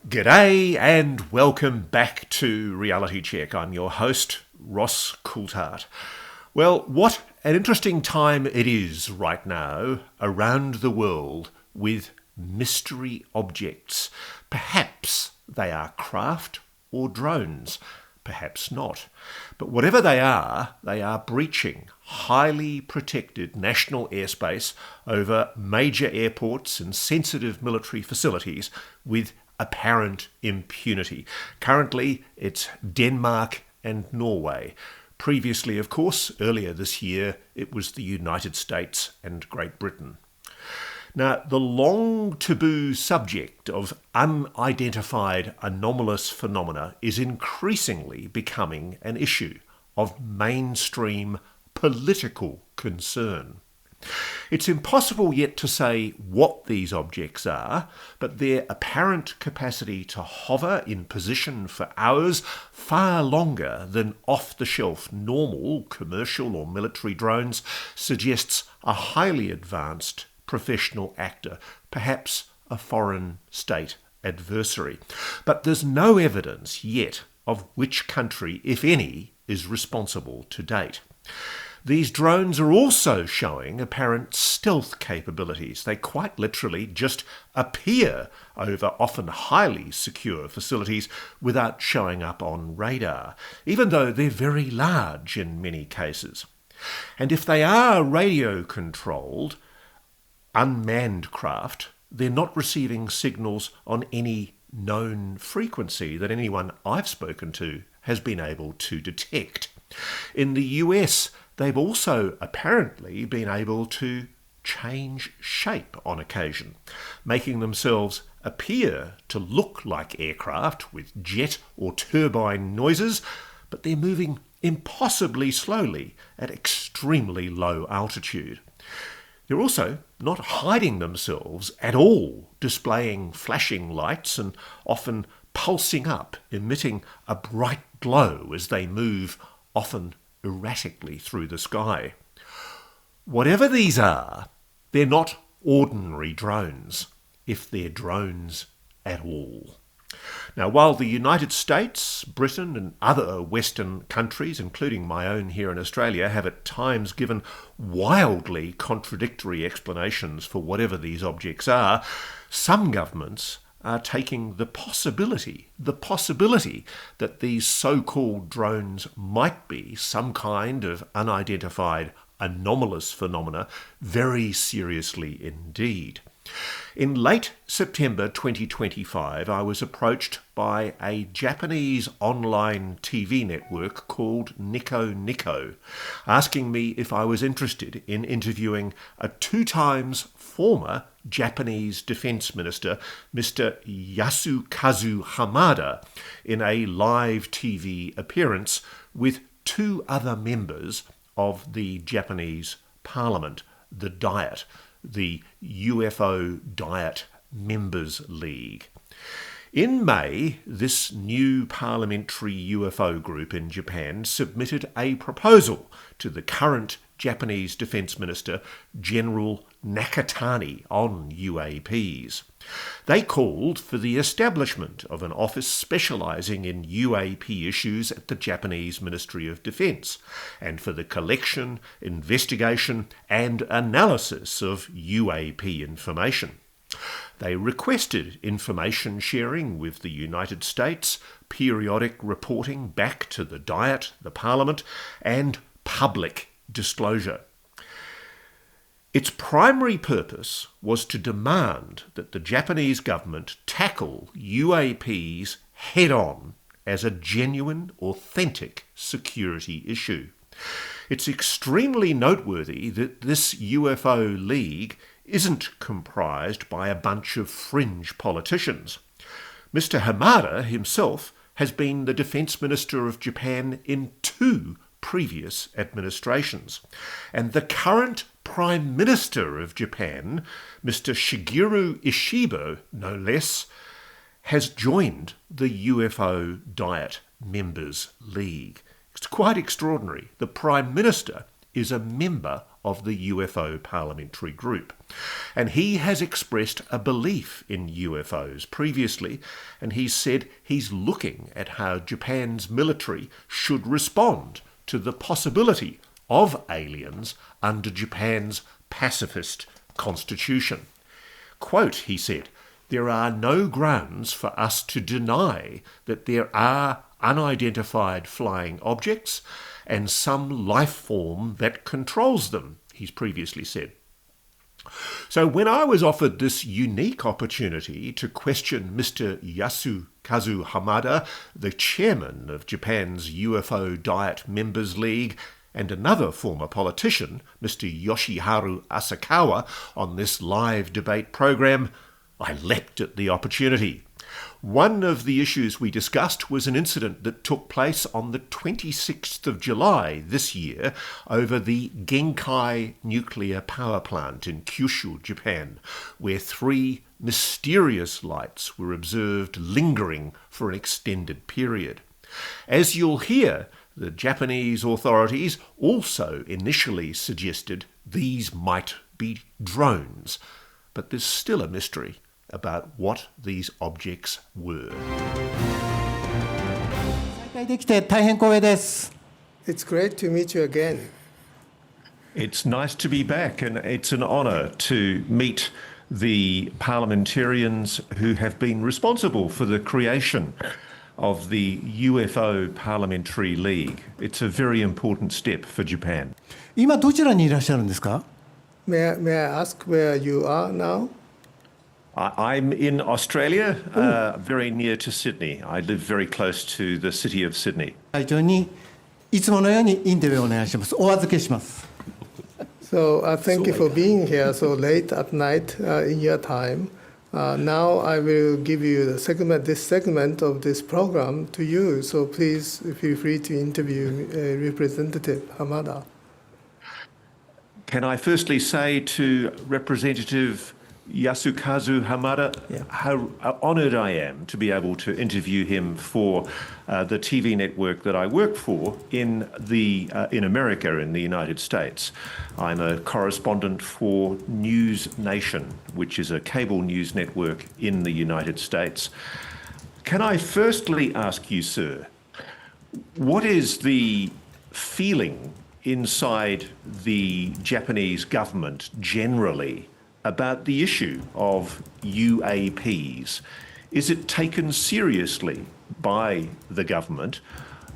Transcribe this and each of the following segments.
G'day and welcome back to Reality Check. I'm your host, Ross Coulthart. Well, what an interesting time it is right now around the world with mystery objects. Perhaps they are craft or drones, perhaps not. But whatever they are breaching highly protected national airspace over major airports and sensitive military facilities with apparent impunity. Currently, it's Denmark and Norway. Previously, of course, earlier this year, it was the United States and Great Britain. Now, the long taboo subject of unidentified anomalous phenomena is increasingly becoming an issue of mainstream political concern. It's impossible yet to say what these objects are, but their apparent capacity to hover in position for hours far longer than off-the-shelf normal commercial or military drones suggests a highly advanced professional actor, perhaps a foreign state adversary. But there's no evidence yet of which country, if any, is responsible to date. These drones are also showing apparent stealth capabilities. They quite literally just appear over often highly secure facilities without showing up on radar, even though they're very large in many cases. And if they are radio-controlled, unmanned craft, they're not receiving signals on any known frequency that anyone I've spoken to has been able to detect. In the US, they've also apparently been able to change shape on occasion, making themselves appear to look like aircraft with jet or turbine noises, but they're moving impossibly slowly at extremely low altitude. They're also not hiding themselves at all, displaying flashing lights and often pulsing up, emitting a bright glow as they move, often erratically through the sky. Whatever these are, they're not ordinary drones, if they're drones at all. Now, while the United States, Britain and other Western countries, including my own here in Australia, have at times given wildly contradictory explanations for whatever these objects are, some governments are taking the possibility that these so-called drones might be some kind of unidentified anomalous phenomena very seriously indeed. In late September 2025, I was approached by a Japanese online TV network called Nico Nico, asking me if I was interested in interviewing a 2 times former Japanese Defence Minister, Mr. Yasukazu Hamada, in a live TV appearance with 2 other members of the Japanese Parliament, the Diet, the UFO Diet Members League. In May, this new parliamentary UFO group in Japan submitted a proposal to the current Japanese Defence Minister, General Nakatani, on UAPs. They called for the establishment of an office specialising in UAP issues at the Japanese Ministry of Defence, and for the collection, investigation and analysis of UAP information. They requested information sharing with the United States, periodic reporting back to the Diet, the Parliament, and public disclosure. Its primary purpose was to demand that the Japanese government tackle UAPs head-on as a genuine, authentic security issue. It's extremely noteworthy that this UFO league isn't comprised by a bunch of fringe politicians. Mr. Hamada himself has been the Defence Minister of Japan in 2 previous administrations, and the current Prime Minister of Japan, Mr. Shigeru Ishiba, no less, has joined the UFO Diet Members League. It's quite extraordinary. The Prime Minister is a member of the UFO parliamentary group. And he has expressed a belief in UFOs previously, and he said he's looking at how Japan's military should respond to the possibility of aliens under Japan's pacifist constitution. Quote, he said, "There are no grounds for us to deny that there are unidentified flying objects and some life form that controls them," he's previously said. So when I was offered this unique opportunity to question Mr. Yasukazu Hamada, the chairman of Japan's UFO Diet Members League, and another former politician, Mr. Yoshiharu Asakawa, on this live debate program, I leapt at the opportunity. One of the issues we discussed was an incident that took place on the 26th of July this year over the Genkai nuclear power plant in Kyushu, Japan, where 3 mysterious lights were observed lingering for an extended period. As you'll hear, the Japanese authorities also initially suggested these might be drones, but there's still a mystery about what these objects were. It's great to meet you again. It's nice to be back, and it's an honour to meet the parliamentarians who have been responsible for the creation of the UFO Parliamentary League. It's a very important step for Japan. 今どちらにいらっしゃるんですか? May I ask where you are now? I'm in Australia, very near to Sydney. I live very close to the city of Sydney. 会長にいつものようにインタビューをお願いします。お預けします。So thank you for being here so late at night in your time. Now I will give you this segment of this program to you. So please feel free to interview Representative Hamada. Can I firstly say to Representative Yasukazu Hamada, how honoured I am to be able to interview him for the TV network that I work for in America, in the United States. I'm a correspondent for NewsNation, which is a cable news network in the United States. Can I firstly ask you, sir, what is the feeling inside the Japanese government generally about the issue of UAPs? Is it taken seriously by the government,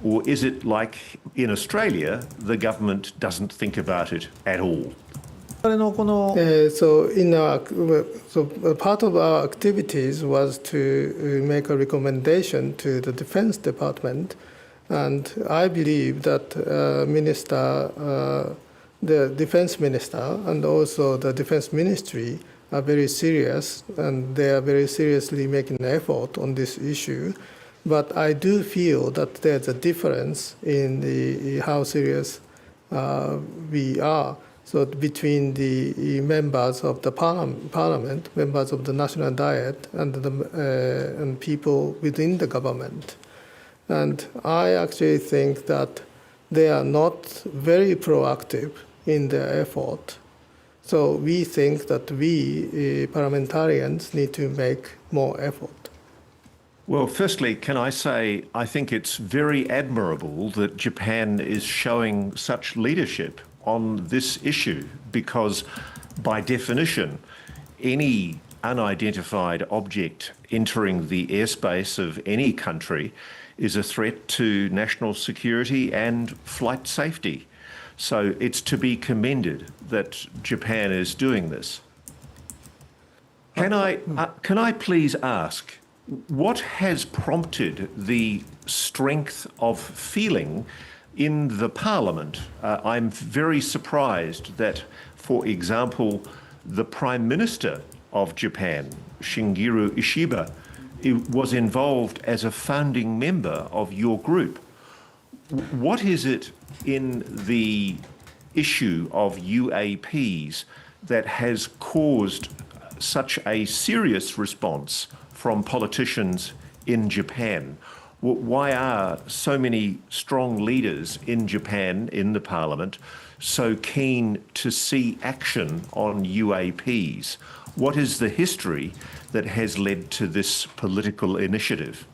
or is it like in Australia, the government doesn't think about it at all? So part of our activities was to make a recommendation to the Defense Department, and I believe that the Defense Minister and also the Defense Ministry are very serious, and they are very seriously making an effort on this issue. But I do feel that there's a difference in how serious we are. So between the members of the parliament, members of the National Diet, and people within the government. And I actually think that they are not very proactive in their effort. So we think that we parliamentarians need to make more effort. Well, firstly, can I say I think it's very admirable that Japan is showing such leadership on this issue, because by definition, any unidentified object entering the airspace of any country is a threat to national security and flight safety. So it's to be commended that Japan is doing this. Can I please ask, what has prompted the strength of feeling in the parliament? I'm very surprised that, for example, the Prime Minister of Japan, Shigeru Ishiba, was involved as a founding member of your group. What is it in the issue of UAPs that has caused such a serious response from politicians in Japan? Why are so many strong leaders in Japan, in the parliament, so keen to see action on UAPs? What is the history that has led to this political initiative?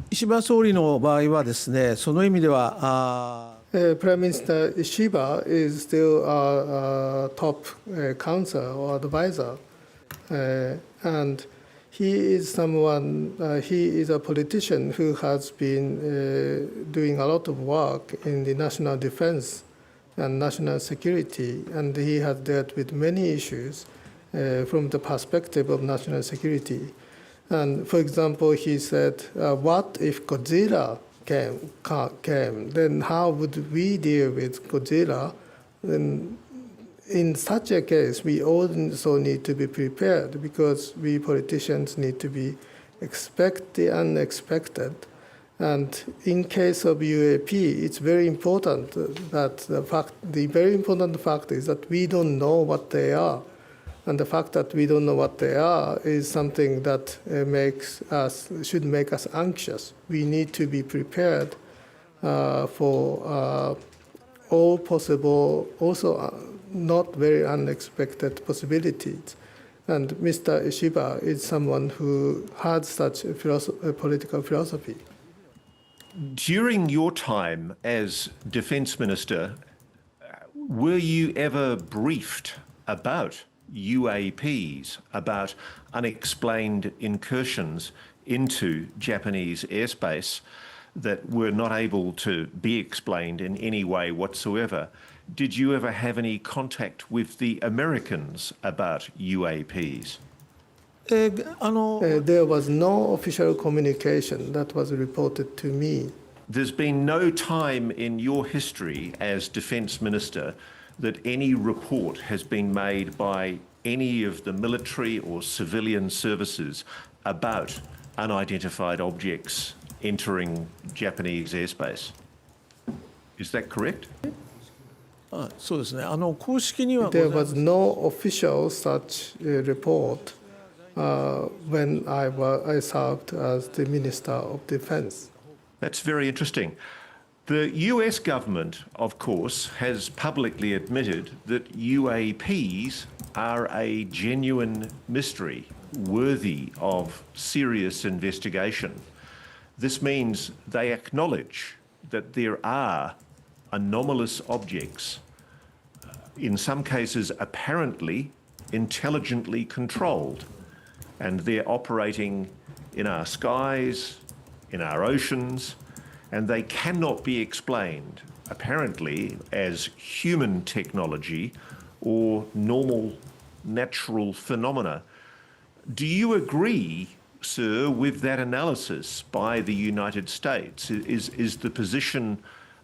石破総理の場合はですね、その意味では、Prime Minister Ishiba is still our top counselor or advisor, and he is someone. He is a politician who has been doing a lot of work in the national defense and national security, and he has dealt with many issues from the perspective of national security. And for example, he said, "What if Godzilla came? Then how would we deal with Godzilla?" Then in such a case, we also need to be prepared because we politicians need to expect the unexpected. And in case of UAP, it's very important that the very important fact is that we don't know what they are. And the fact that we don't know what they are is something that should make us anxious. We need to be prepared for all possible, also not very unexpected possibilities. And Mr. Ishiba is someone who had such a political philosophy. During your time as Defence Minister, were you ever briefed about UAPs, about unexplained incursions into Japanese airspace that were not able to be explained in any way whatsoever? Did you ever have any contact with the Americans about UAPs? There was no official communication that was reported to me. There's been no time in your history as Defence Minister that any report has been made by any of the military or civilian services about unidentified objects entering Japanese airspace. Is that correct? そうですね。公式には There was no official such report when I served as the Minister of Defense. That's very interesting. The US government, of course, has publicly admitted that UAPs are a genuine mystery worthy of serious investigation. This means they acknowledge that there are anomalous objects, in some cases apparently intelligently controlled, and they're operating in our skies, in our oceans, and they cannot be explained, apparently, as human technology or normal natural phenomena. Do you agree, sir, with that analysis by the United States? Is the position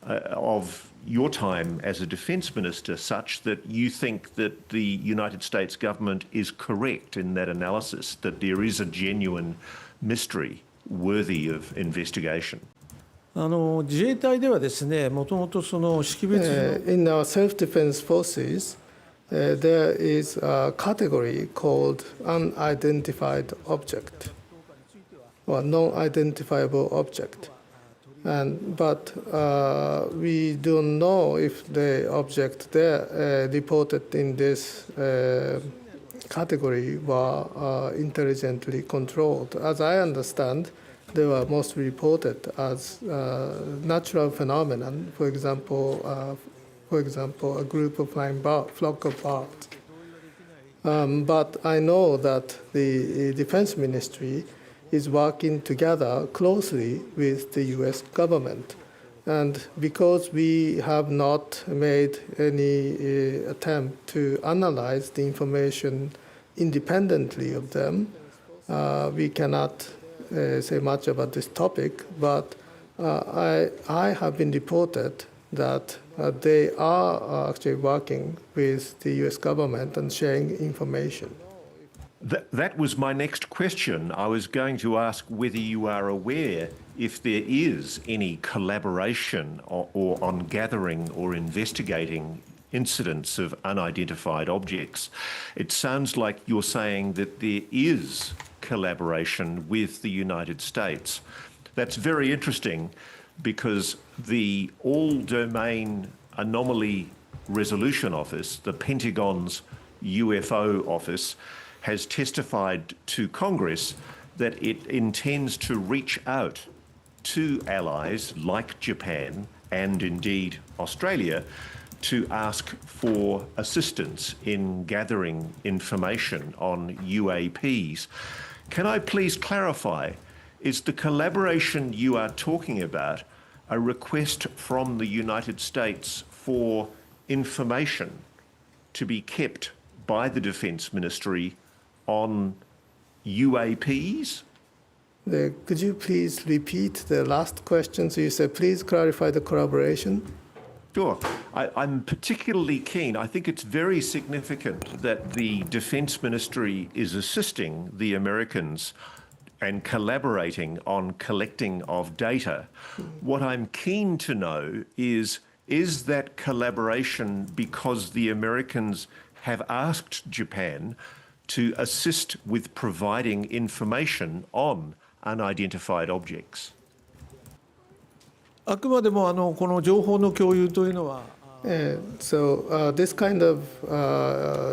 of your time as a defence minister such that you think that the United States government is correct in that analysis, that there is a genuine mystery worthy of investigation? 自衛隊ではですね、もともとその識別の In our self-defense forces, there is a category called unidentified object or non-identifiable object. But we don't know if the object there reported in this category were intelligently controlled. As I understand, they were mostly reported as natural phenomenon. For example, a group of flying flock of birds. But I know that the Defense Ministry is working together closely with the U.S. government. And because we have not made any attempt to analyze the information independently of them, we cannot say much about this topic, but I have been reported that they are actually working with the U.S. government and sharing information. That was my next question. I was going to ask whether you are aware if there is any collaboration or on gathering or investigating incidents of unidentified objects. It sounds like you're saying that there is collaboration with the United States. That's very interesting. because the All-Domain Anomaly Resolution Office, the Pentagon's UFO office, has testified to Congress that it intends to reach out to allies like Japan and indeed Australia to ask for assistance in gathering information on UAPs. Can I please clarify, is the collaboration you are talking about a request from the United States for information to be kept by the Defence Ministry on UAPs? Could you please repeat the last question? So you said, please clarify the collaboration. Sure. I'm particularly keen. I think it's very significant that the Defence Ministry is assisting the Americans and collaborating on collecting of data. What I'm keen to know is that collaboration because the Americans have asked Japan to assist with providing information on unidentified objects? あくまでもこの情報の共有というのは、this kind of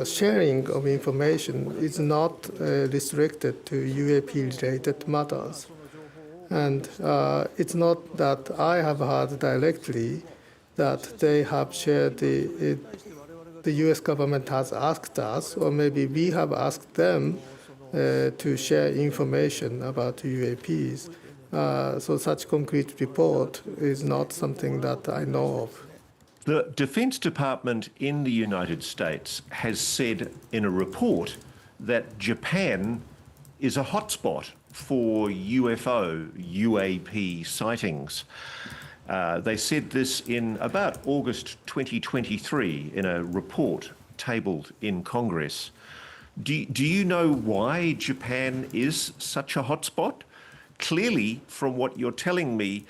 sharing of information is not restricted to UAP-related matters. And it's not that I have heard directly that they have shared the US government has asked us, or maybe we have asked them to share information about UAPs. So such concrete report is not something that I know of. The Defense Department in the United States has said in a report that Japan is a hotspot for UFO, UAP sightings. They said this in about August 2023 in a report tabled in Congress. Do you know why Japan is such a hotspot? Clearly, from what you're telling me,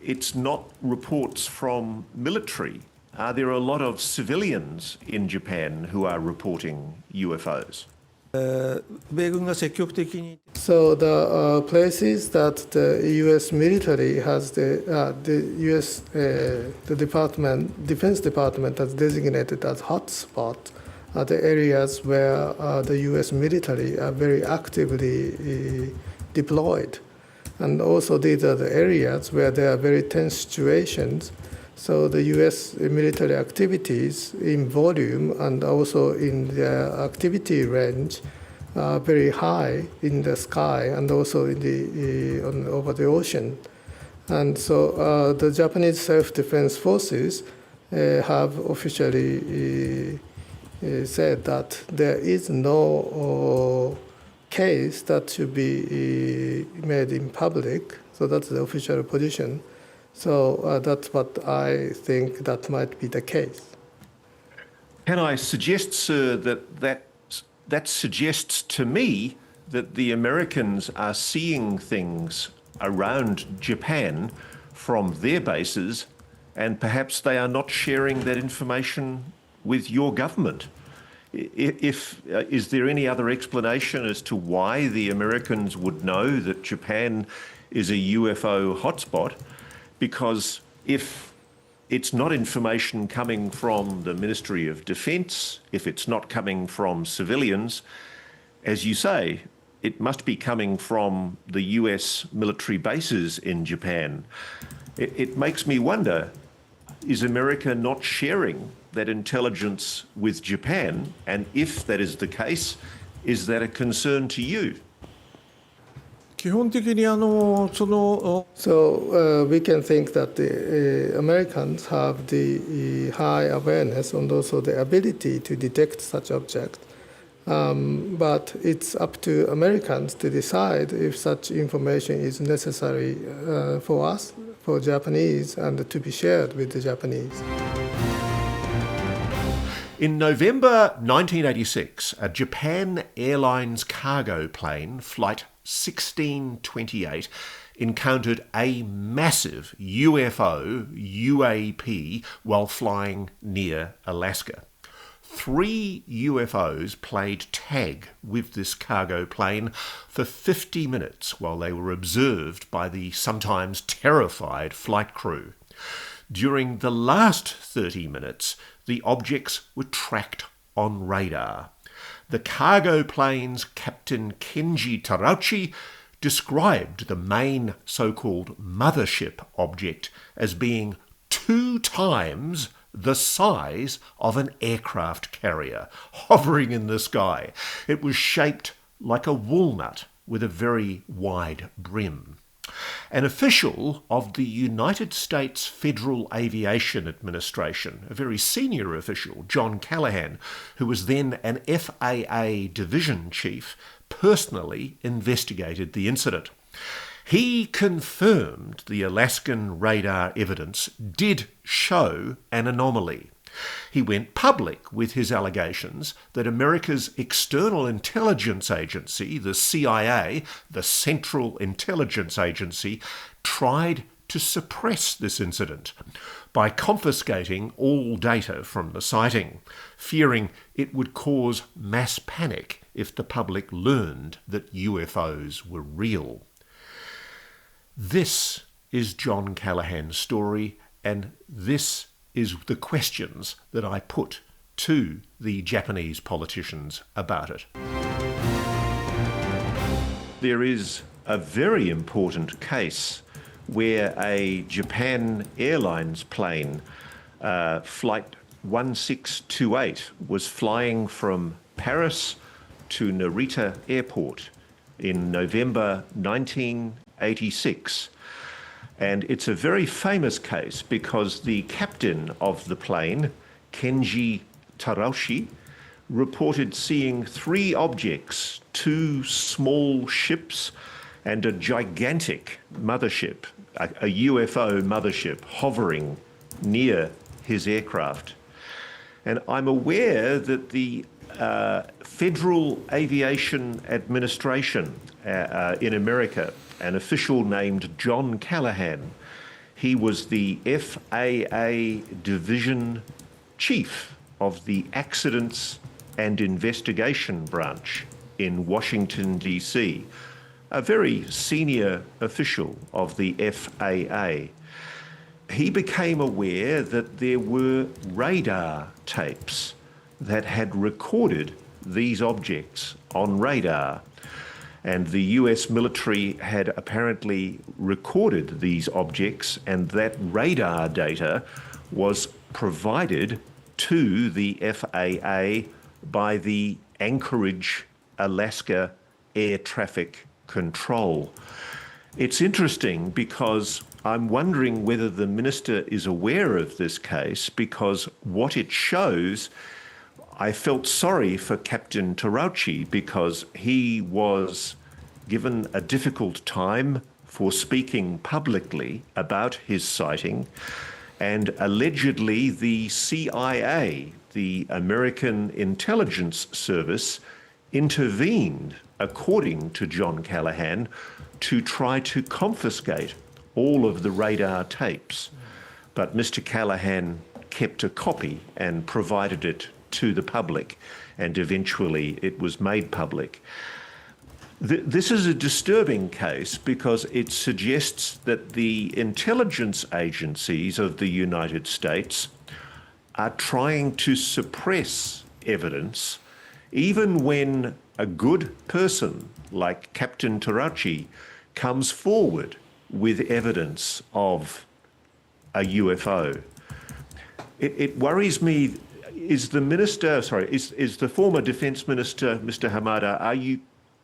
it's not reports from military. Are there a lot of civilians in Japan who are reporting UFOs? 米軍が積極的に So the places that the U.S. military has the U.S. The Defense Department has designated as hotspots are the areas where the U.S. military are very actively deployed, and also these are the areas where there are very tense situations. So the U.S. military activities in volume and also in their activity range are very high in the sky and also in over the ocean. And so the Japanese self-defense forces have officially said that there is no case that should be made in public. So that's the official position. So that's what I think that might be the case. Can I suggest, sir, that suggests to me that the Americans are seeing things around Japan from their bases, and perhaps they are not sharing that information with your government. Is there any other explanation as to why the Americans would know that Japan is a UFO hotspot? Because if it's not information coming from the Ministry of Defence, if it's not coming from civilians, as you say, it must be coming from the US military bases in Japan. It makes me wonder, is America not sharing that intelligence with Japan? And if that is the case, is that a concern to you? 基本的にSo we can think that the Americans have the high awareness and also the ability to detect such objects. But it's up to Americans to decide if such information is necessary for us, for Japanese, and to be shared with the Japanese. In November 1986, a Japan Airlines cargo plane, Flight 1628, encountered a massive UFO, UAP, while flying near Alaska. 3 UFOs played tag with this cargo plane for 50 minutes while they were observed by the sometimes terrified flight crew. During the last 30 minutes, the objects were tracked on radar. The cargo plane's Captain Kenji Terauchi described the main so-called mothership object as being 2 times the size of an aircraft carrier, hovering in the sky. It was shaped like a walnut with a very wide brim. An official of the United States Federal Aviation Administration, a very senior official, John CALLAHAN, who was then an FAA division chief, personally investigated the incident. He confirmed the Alaskan radar evidence did show an anomaly. He went public with his allegations that America's external intelligence agency, the CIA, the Central Intelligence Agency, tried to suppress this incident by confiscating all data from the sighting, fearing it would cause mass panic if the public learned that UFOs were real. This is John CALLAHAN's story, and this is the questions that I put to the Japanese politicians about it. There is a very important case where a Japan Airlines plane, flight 1628, was flying from Paris to Narita Airport in November 1986. And it's a very famous case because the captain of the plane, Kenji Terauchi, reported seeing 3 objects, 2 small ships and a gigantic mothership, a UFO mothership hovering near his aircraft. And I'm aware that the Federal Aviation Administration in America, an official named John CALLAHAN, he was the FAA division chief of the Accidents and Investigation Branch in Washington, D.C., a very senior official of the FAA. He became aware that there were radar tapes that had recorded these objects on radar, and the US military had apparently recorded these objects, and that radar data was provided to the FAA by the Anchorage, Alaska Air Traffic Control. It's interesting because I'm wondering whether the minister is aware of this case, because what it shows, I felt sorry for Captain Terauchi because he was given a difficult time for speaking publicly about his sighting, and allegedly the CIA, the American Intelligence Service, intervened, according to John CALLAHAN, to try to confiscate all of the radar tapes. But Mr. CALLAHAN kept a copy and provided it to the public, and eventually it was made public. This is a disturbing case because it suggests that the intelligence agencies of the United States are trying to suppress evidence, even when a good person like Captain Terauchi comes forward with evidence of a UFO. It worries me. Is the former Defence Minister, Mr. Hamada,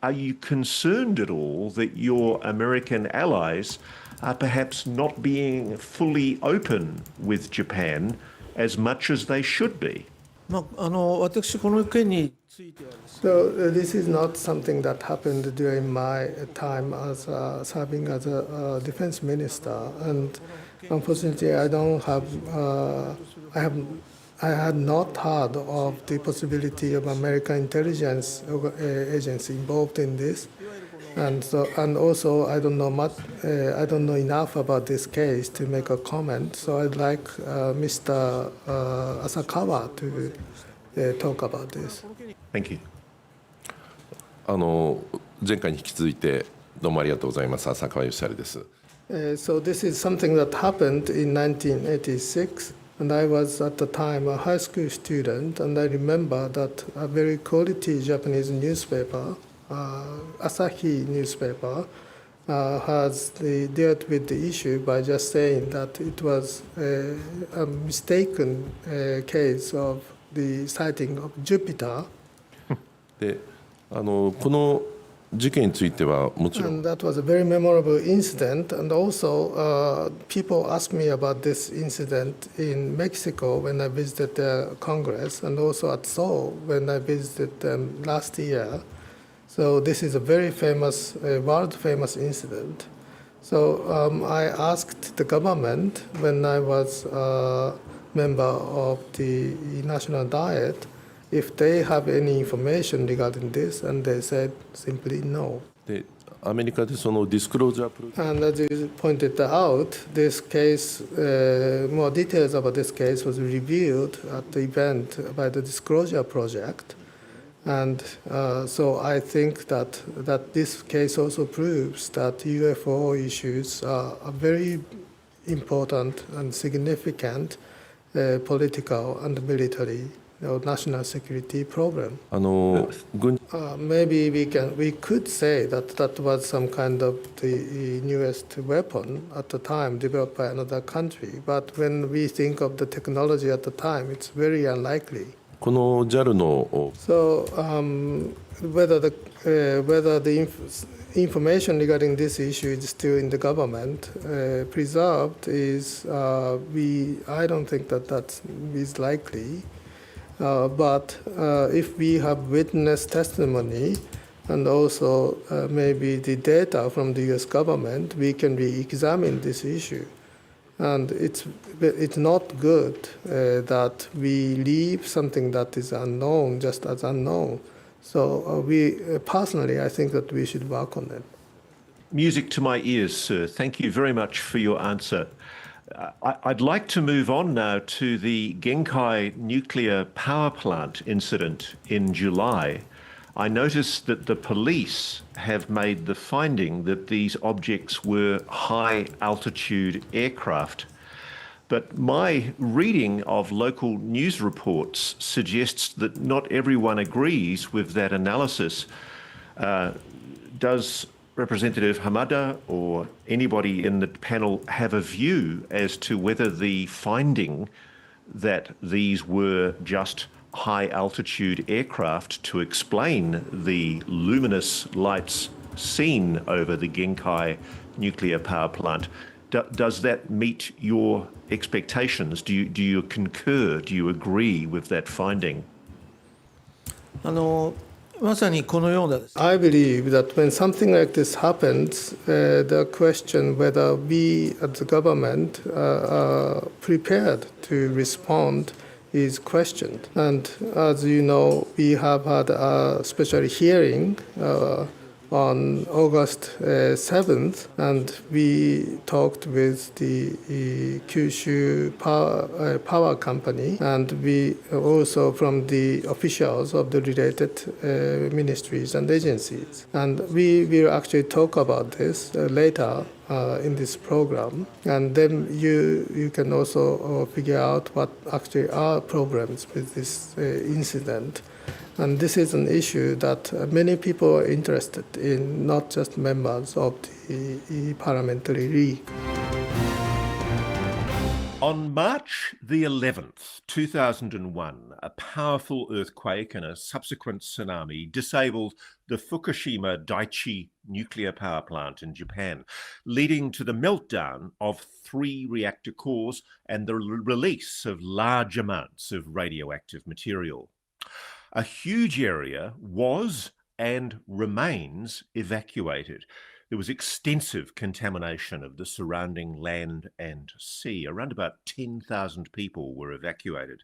are you concerned at all that your American allies are perhaps not being fully open with Japan as much as they should be? 私この件についてはですね。So this is not something that happened during my time as serving as a defense minister, and unfortunately, I had not heard of the possibility of American intelligence agency involved in this, and also I don't know much. I don't know enough about this case to make a comment. So I'd like Mr. Asakawa to talk about this. Thank you. 前回に引き続いてどうもありがとうございます。浅川義晴です。So this is something that happened in 1986, and I was at the time a high school student, and I remember that a very quality Japanese newspaper, Asahi newspaper, has dealt with the issue by just saying that it was a mistaken case of the sighting of Jupiter. で、この事件についてはもちろん And that was a very memorable incident. And also, people asked me about this incident in Mexico when I visited the Congress, and also at Seoul when I visited them last year. So this is a very famous, world-famous incident. So I asked the government when I was a member of the National Diet if they have any information regarding this, and they said simply no. でアメリカでそのディスクロージャープロジェク And as you pointed out, this case, more details about this case was revealed at the event by the Disclosure Project. And so I think that this case also proves that UFO issues are a very important and significant political and military national security problem. 軍 Maybe we could say that that was some kind of the newest weapon at the time developed by another country. But when we think of the technology at the time, it's very unlikely. この JAL の So whether the information regarding this issue is still in the government preserved is I don't think that is likely. But if we have witness testimony and also maybe the data from the U.S. government, we can re-examine this issue. And it's not good that we leave something that is unknown just as unknown. So personally, I think that we should work on it. Music to my ears, sir. Thank you very much for your answer. I'd like to move on now to the Genkai nuclear power plant incident in July. I noticed that the police have made the finding that these objects were high-altitude aircraft. But my reading of local news reports suggests that not everyone agrees with that analysis. Does Representative Hamada or anybody in the panel have a view as to whether the finding that these were just high-altitude aircraft to explain the luminous lights seen over the Genkai nuclear power plant, does that meet your expectations? Do you concur? Do you agree with that finding? まさにこのようなです。 I believe that when something like this happens, the question whether we as the government are prepared to respond is questioned. And as you know, we have had a special hearing on August 7th, and we talked with the Kyushu power company, and we also from the officials of the related ministries and agencies. And we will actually talk about this later in this program, and then you can also figure out what actually are problems with this incident. And this is an issue that many people are interested in, not just members of the Parliamentary League. On March the 11th, 2001, a powerful earthquake and a subsequent tsunami disabled the Fukushima Daiichi nuclear power plant in Japan, leading to the meltdown of 3 reactor cores and the release of large amounts of radioactive material. A huge area was and remains evacuated. There was extensive contamination of the surrounding land and sea. Around about 10,000 people were evacuated.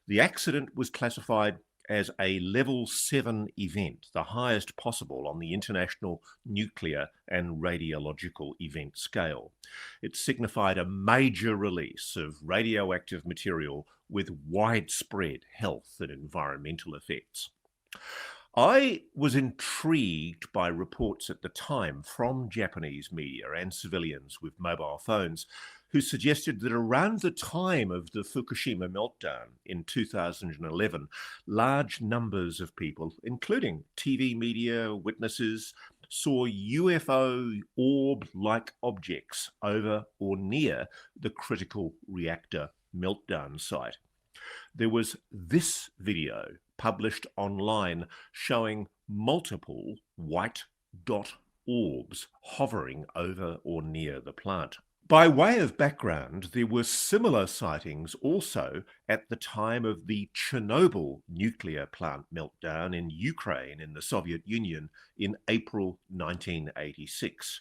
The accident was classified as a level 7 event, the highest possible on the international nuclear and radiological event scale. It signified a major release of radioactive material with widespread health and environmental effects. I was intrigued by reports at the time from Japanese media and civilians with mobile phones who suggested that around the time of the Fukushima meltdown in 2011, large numbers of people, including TV media witnesses, saw UFO orb-like objects over or near the critical reactor meltdown site. There was this video published online showing multiple white dot orbs hovering over or near the plant. By way of background, there were similar sightings also at the time of the Chernobyl nuclear plant meltdown in Ukraine in the Soviet Union in April 1986.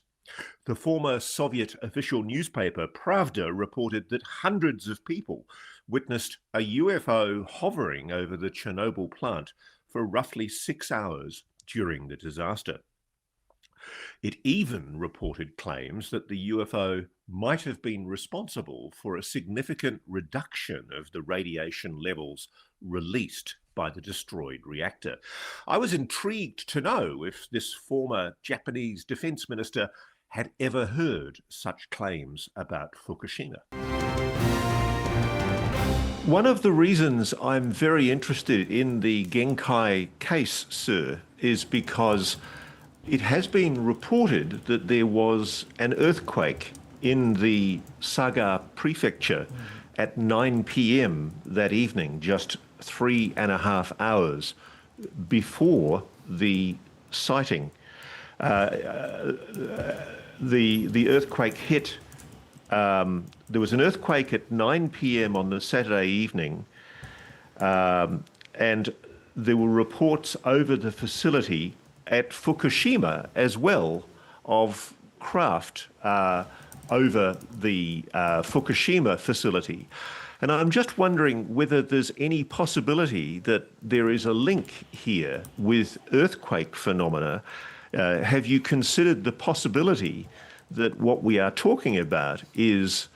The former Soviet official newspaper Pravda reported that hundreds of people witnessed a UFO hovering over the Chernobyl plant for roughly 6 hours during the disaster. It even reported claims that the UFO might have been responsible for a significant reduction of the radiation levels released by the destroyed reactor. I was intrigued to know if this former Japanese defense minister had ever heard such claims about Fukushima. One of the reasons I'm very interested in the Genkai case, sir, is because it has been reported that there was an earthquake in the Saga prefecture at 9 p.m. that evening, just 3.5 hours before the sighting. The earthquake hit. There was an earthquake at 9 p.m. on the Saturday evening, and there were reports over the facility at Fukushima as well of craft over the Fukushima facility. And I'm just wondering whether there's any possibility that there is a link here with earthquake phenomena. Have you considered the possibility that what we are talking about is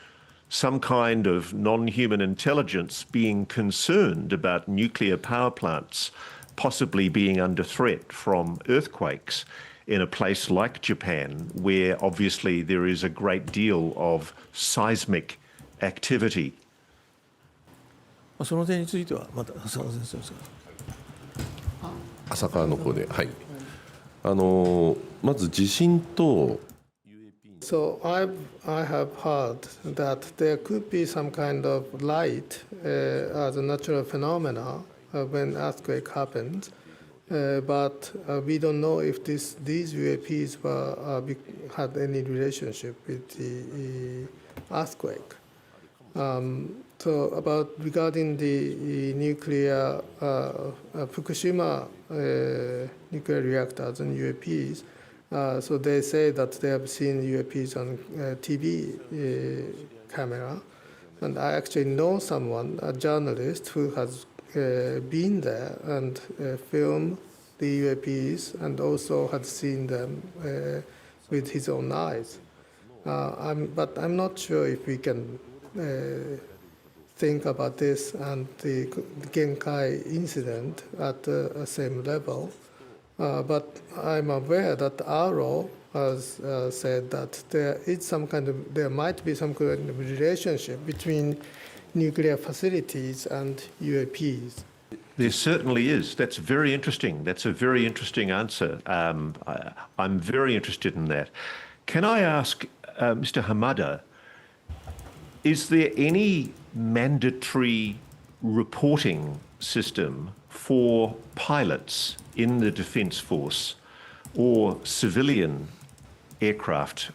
some kind of non-human intelligence being concerned about nuclear power plants possibly being under threat from earthquakes in a place like Japan, where obviously there is a great deal of seismic activity? その点についてはまた浅川先生ですか。浅川の方で、はい。まず地震と So I have heard that there could be some kind of light as a natural phenomena when earthquake happens, but we don't know if these UAPs had any relationship with the earthquake. So regarding the nuclear Fukushima nuclear reactors and UAPs, so they say that they have seen UAPs on TV camera, and I actually know someone, a journalist, who has been there and filmed the UAPs and also had seen them with his own eyes. But I'm not sure if we can think about this and the Genkai incident at the same level. But I'm aware that Auro has said that there might be some kind of relationship between nuclear facilities and UAPs. There certainly is. That's very interesting. That's a very interesting answer. I'm very interested in that. Can I ask Mr. Hamada, is there any mandatory reporting system for pilots in the Defence Force or civilian aircraft?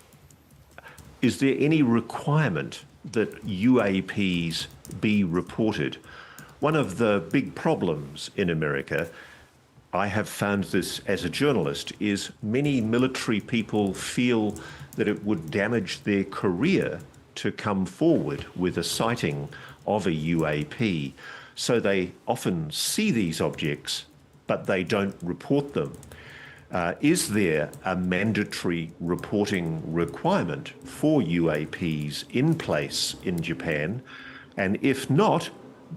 Is there any requirement that UAPs be reported? One of the big problems in America, I have found this as a journalist, is many military people feel that it would damage their career to come forward with a sighting of a UAP. so they often see these objects, but they don't report them. Is there a mandatory reporting requirement for UAPs in place in Japan? And if not,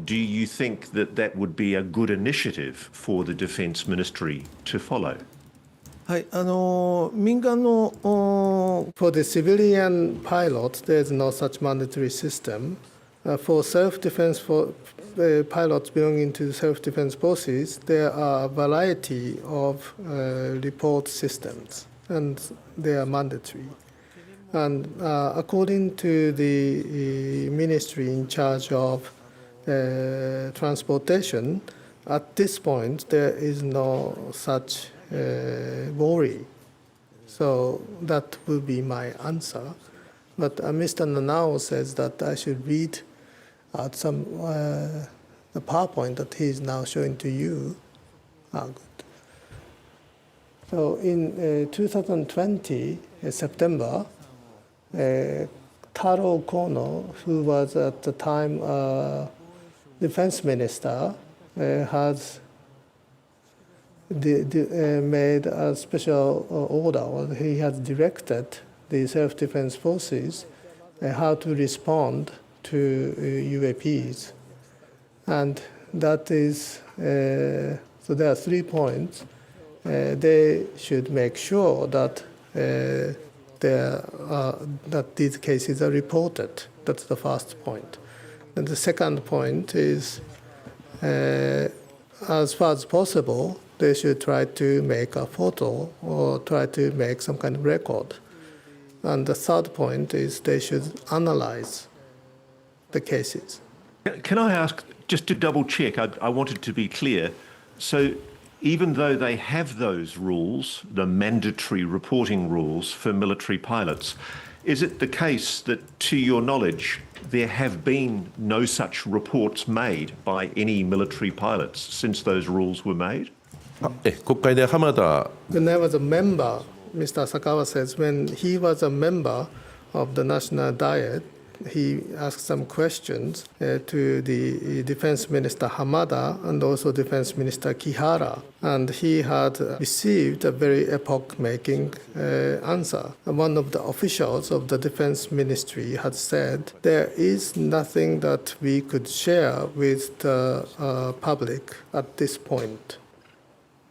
do you think that that would be a good initiative for the Defence Ministry to follow? はい、民間の For the civilian pilots, there's no such mandatory system. For self-defense pilots belonging to self-defense forces, there are a variety of report systems, and they are mandatory. And according to the ministry in charge of transportation, at this point, there is no such worry. So that will be my answer. But Mr. Nanao says that I should read out some the PowerPoint that he is now showing to you. Good. So in 2020, September, Taro Kono, who was at the time defense minister, has made a special order, or he has directed the self-defense forces how to respond to UAPs. And that is, so there are 3 points. They should make sure that that these cases are reported. That's the first point. And the second point is, as far as possible, they should try to make a photo or try to make some kind of record. And the third point is they should analyze the cases. Can I ask, just to double check, I wanted to be clear. So even though they have those rules, the mandatory reporting rules for military pilots, is it the case that, to your knowledge, there have been no such reports made by any military pilots since those rules were made? 国会で浜田 When I was a member, Mr. Sakawa says, when he was a member of the National Diet, he asked some questions to the Defense Minister Hamada and also Defense Minister Kihara. And he had received a very epoch-making answer. And one of the officials of the Defense Ministry had said, there is nothing that we could share with the public at this point.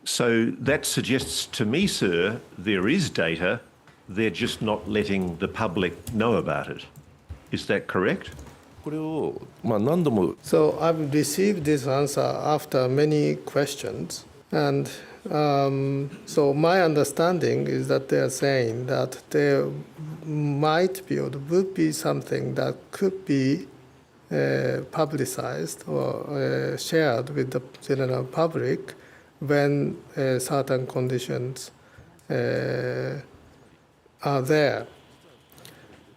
So that suggests to me, sir, there is data, they're just not letting the public know about it. Is that correct? これを何度も So I've received this answer after many questions. And so my understanding is that they are saying that there might be or would be something that could be publicized or shared with the general public when certain conditions are there.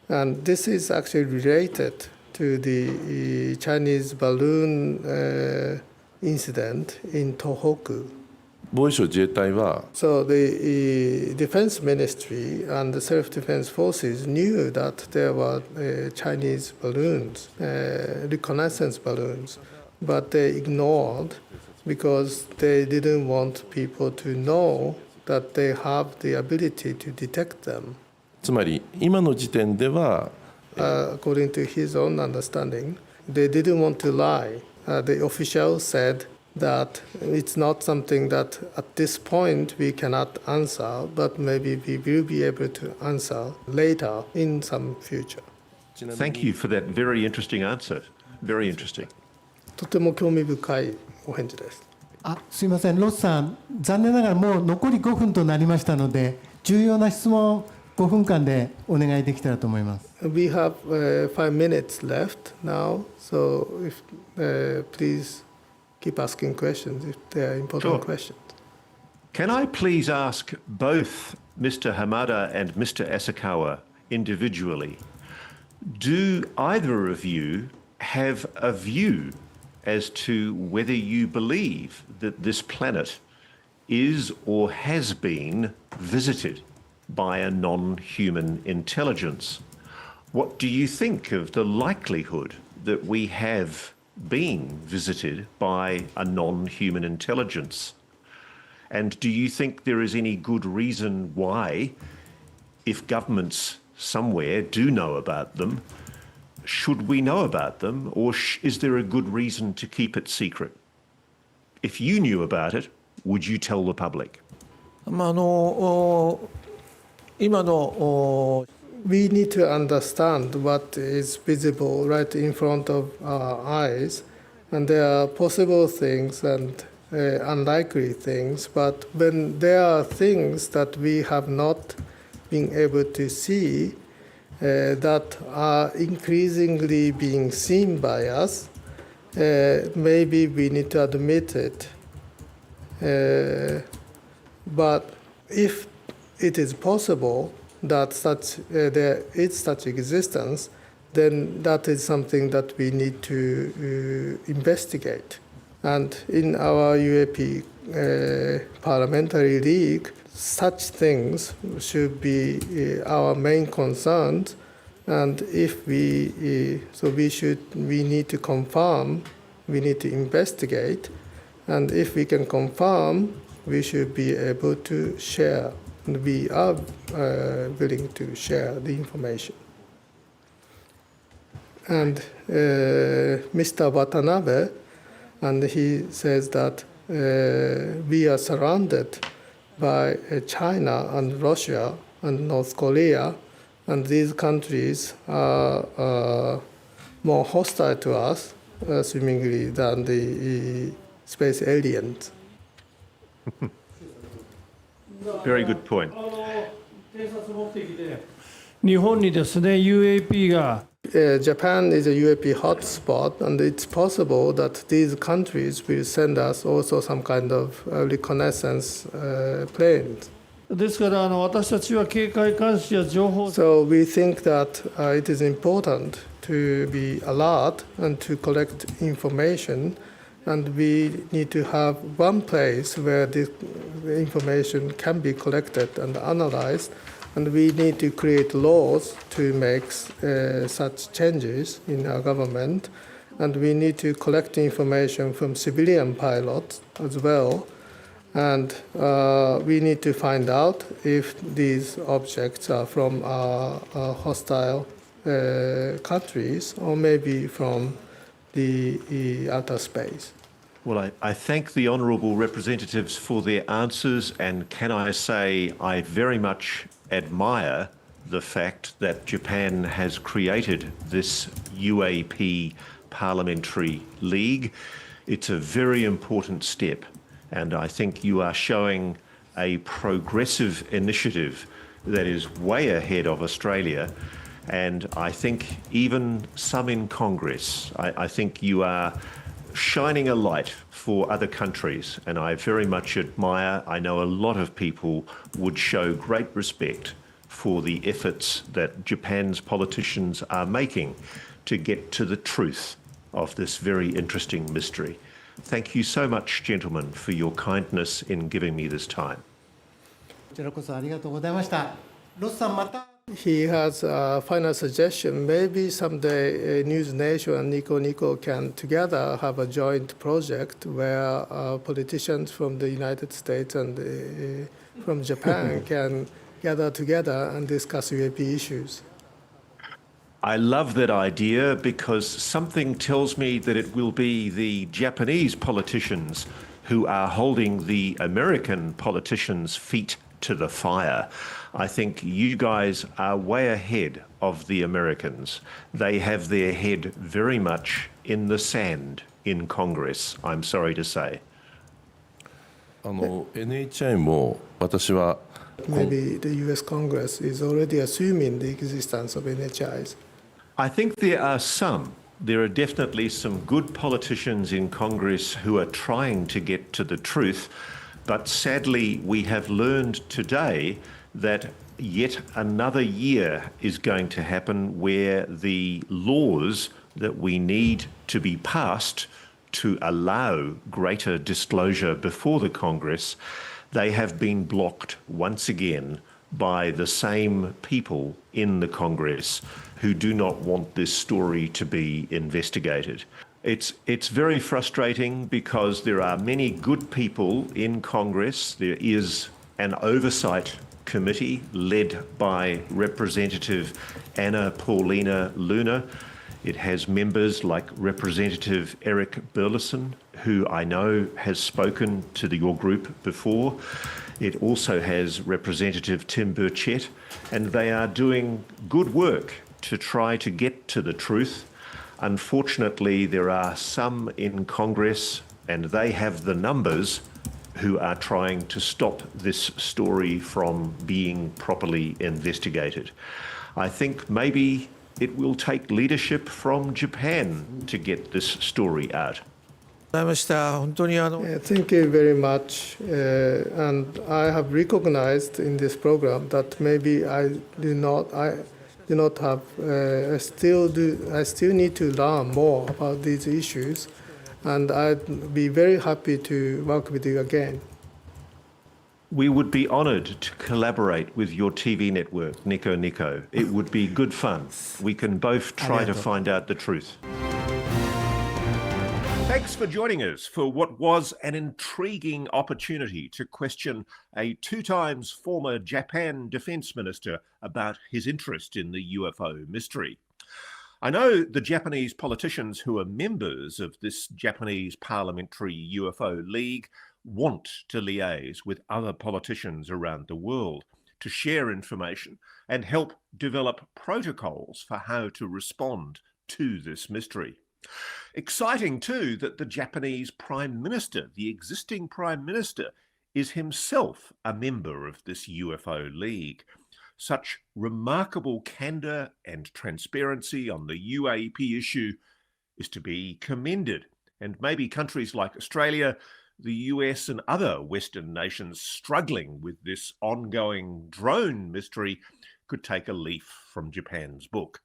And this is actually related to the Chinese balloon incident in Tohoku. 防衛省自衛隊は So the Defense Ministry and the self-defense forces knew that there were Chinese balloons, reconnaissance balloons, but they ignored because they didn't want people to know that they have the ability to detect them. つまり今の時点では According to his own understanding, they didn't want to lie. The official said that it's not something that at this point we cannot answer, but maybe we will be able to answer later in some future. Thank you for that very interesting answer. Very interesting. とても興味深いお返事です。すいません、ロスさん、残念ながらもう残り5分となりましたので、重要な質問を5分間でお願いできたらと思います。We have 5 minutes left now, so if, please keep asking questions if they are important questions. Can I please ask both Mr. Hamada and Mr. Asakawa individually, do either of you have a view as to whether you believe that this planet is or has been visited by a non-human intelligence? What do you think of the likelihood that we have being visited by a non-human intelligence? And do you think there is any good reason why, if governments somewhere do know about them, should we know about them, or is there a good reason to keep it secret? If you knew about it, would you tell the public? We need to understand what is visible right in front of our eyes, and there are possible things and unlikely things, but when there are things that we have not been able to see that are increasingly being seen by us, maybe we need to admit it. But if it is possible that there is such existence, then that is something that we need to investigate. And in our UAP parliamentary league, such things should be our main concerns. And if we need to confirm, we need to investigate. And if we can confirm, we should be able to share. And we are willing to share the information. And Mr. Watanabe, and he says that we are surrounded by China and Russia and North Korea, and these countries are more hostile to us, seemingly, than the space aliens. Very good point. 偵察目的で日本にですね UAP が Japan is a UAP hotspot, and it's possible that these countries will send us also some kind of reconnaissance planes. ですから私たちは警戒監視や情報 So we think that it is important to be alert and to collect information, and we need to have one place where the information can be collected and analyzed, and we need to create laws to make such changes in our government, and we need to collect information from civilian pilots as well, and we need to find out if these objects are from hostile countries or maybe from the outer space. Well, I thank the honourable representatives for their answers, and can I say I very much admire the fact that Japan has created this UAP parliamentary league. It's a very important step, and I think you are showing a progressive initiative that is way ahead of Australia, and I think even some in Congress. I think you are shining a light for other countries, and I very much admire, I know a lot of people would show great respect for the efforts that Japan's politicians are making to get to the truth of this very interesting mystery. Thank you so much, gentlemen, for your kindness in giving me this time. こちらこそありがとうございました。ロスさんまた He has a final suggestion. Maybe someday NewsNation and Nico Nico can together have a joint project where politicians from the United States and from Japan can gather together and discuss UAP issues. I love that idea because something tells me that it will be the Japanese politicians who are holding the American politicians' feet to the fire. I think you guys are way ahead of the Americans. They have their head very much in the sand in Congress, I'm sorry to say. NHI も私は Maybe the US Congress is already assuming the existence of NHIs. I think there are some. There are definitely some good politicians in Congress who are trying to get to the truth, but sadly we have learned today that yet another year is going to happen where the laws that we need to be passed to allow greater disclosure before the Congress, they have been blocked once again by the same people in the Congress who do not want this story to be investigated. It's very frustrating because there are many good people in Congress. There is an oversight committee led by Representative Anna Paulina Luna. It has members like Representative Eric Burleson, who I know has spoken to your group before. It also has Representative Tim Burchett, and they are doing good work to try to get to the truth. Unfortunately, there are some in Congress, and they have the numbers, who are trying to stop this story from being properly investigated. I think maybe it will take leadership from Japan to get this story out. Thank you very much. And I have recognized in this program that maybe I still need to learn more about these issues, and I'd be very happy to work with you again. We would be honoured to collaborate with your TV network, Nico Nico. It would be good fun. We can both try to find out the truth. Thanks for joining us for what was an intriguing opportunity to question a 2 times former Japan Defence Minister about his interest in the UFO mystery. I know the Japanese politicians who are members of this Japanese Parliamentary UFO League want to liaise with other politicians around the world to share information and help develop protocols for how to respond to this mystery. Exciting too that the Japanese Prime Minister, the existing Prime Minister, is himself a member of this UFO League. Such remarkable candour and transparency on the UAP issue is to be commended, and maybe countries like Australia, the US and other Western nations struggling with this ongoing drone mystery could take a leaf from Japan's book.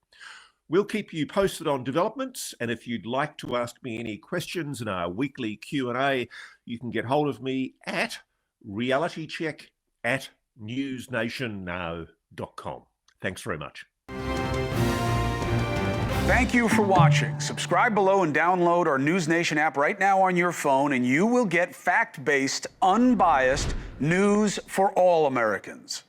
We'll keep you posted on developments, and if you'd like to ask me any questions in our weekly Q&A, you can get hold of me at realitycheck@newsnationnow.com. Thanks very much. Thank you for watching. Subscribe below and download our NewsNation app right now on your phone, and you will get fact-based, unbiased news for all Americans.